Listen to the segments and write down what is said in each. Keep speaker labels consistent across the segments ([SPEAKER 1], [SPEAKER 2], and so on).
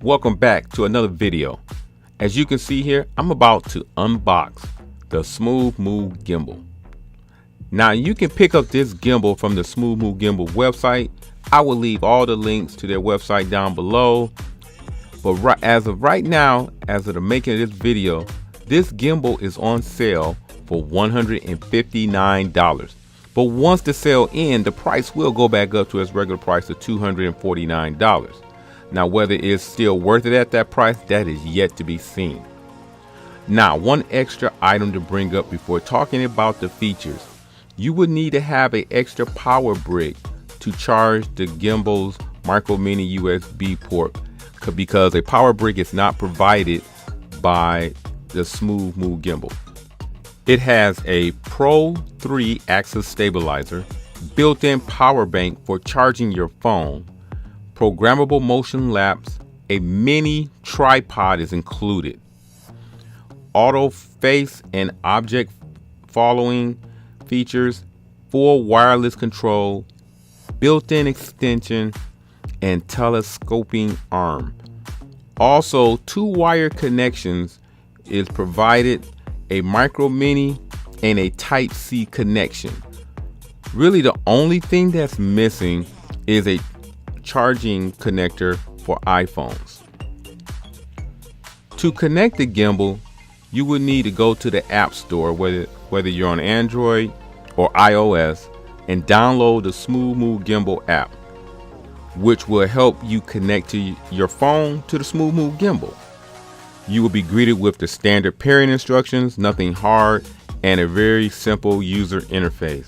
[SPEAKER 1] Welcome back to another video. As you can see here, I'm about to unbox the Smove Mobile Gimbal. Now you can pick up this gimbal from the Smove Mobile Gimbal website. I will leave all the links to their website down below. But as of right now, as of the making of this video, this gimbal is on sale for $159. But once the sale ends, the price will go back up to its regular price of $249. Now, whether it's still worth it at that price, that is yet to be seen. Now, one extra item to bring up before talking about the features. You would need to have an extra power brick to charge the gimbal's micro mini USB port, because a power brick is not provided by the Smove Mobile Gimbal. It has a Pro 3 axis stabilizer, built-in power bank for charging your phone, programmable motion lapse, a mini tripod is included, auto face and object following features, full wireless control, built-in extension, and telescoping arm. Also, 2-wire connections is provided, a micro mini and a Type-C connection. Really, the only thing that's missing is a charging connector for iPhones. To connect the gimbal, you would need to go to the App Store, whether you're on Android or iOS, and download the Smove Mobile Gimbal app, which will help you connect to your phone to the Smove Mobile Gimbal. You will be greeted with the standard pairing instructions, nothing hard, and a very simple user interface.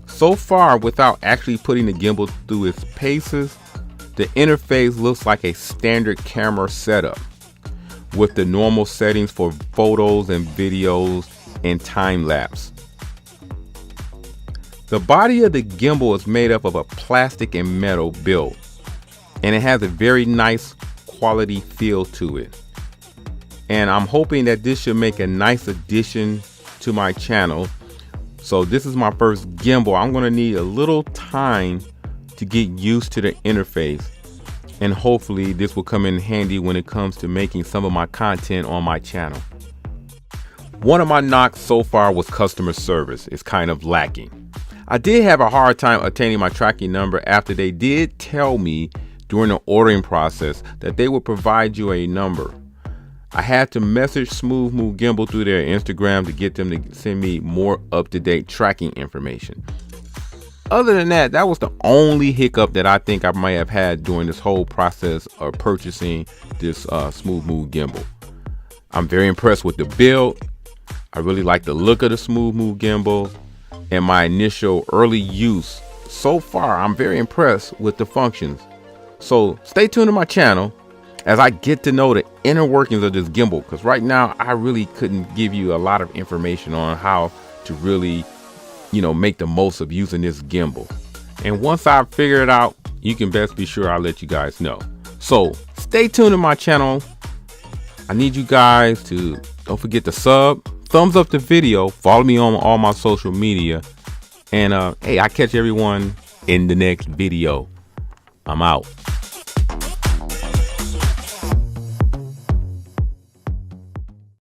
[SPEAKER 1] So far, without actually putting the gimbal through its paces, the interface looks like a standard camera setup with the normal settings for photos and videos and time lapse. The body of the gimbal is made up of a plastic and metal build, and it has a very nice quality feel to it. And I'm hoping that this should make a nice addition to my channel. So this is my first gimbal. I'm going to need a little time to get used to the interface, and hopefully this will come in handy when it comes to making some of my content on my channel. One of my knocks so far was customer service is kind of lacking. I did have a hard time obtaining my tracking number after they did tell me during the ordering process that they would provide you a number. I had to message Smove Mobile Gimbal through their Instagram to get them to send me more up-to-date tracking information. Other than that, that was the only hiccup that I think I might have had during this whole process of purchasing this Smove Mobile Gimbal. I'm very impressed with the build. I really like the look of the Smove Mobile Gimbal, and my initial early use. So far, I'm very impressed with the functions. So stay tuned to my channel as I get to know the inner workings of this gimbal, because right now I really couldn't give you a lot of information on how to really, make the most of using this gimbal. And once I figure it out, you can best be sure I'll let you guys know. So stay tuned to my channel. I need you guys to don't forget to sub, thumbs up the video, follow me on all my social media, and hey, I catch everyone in the next video. I'm out.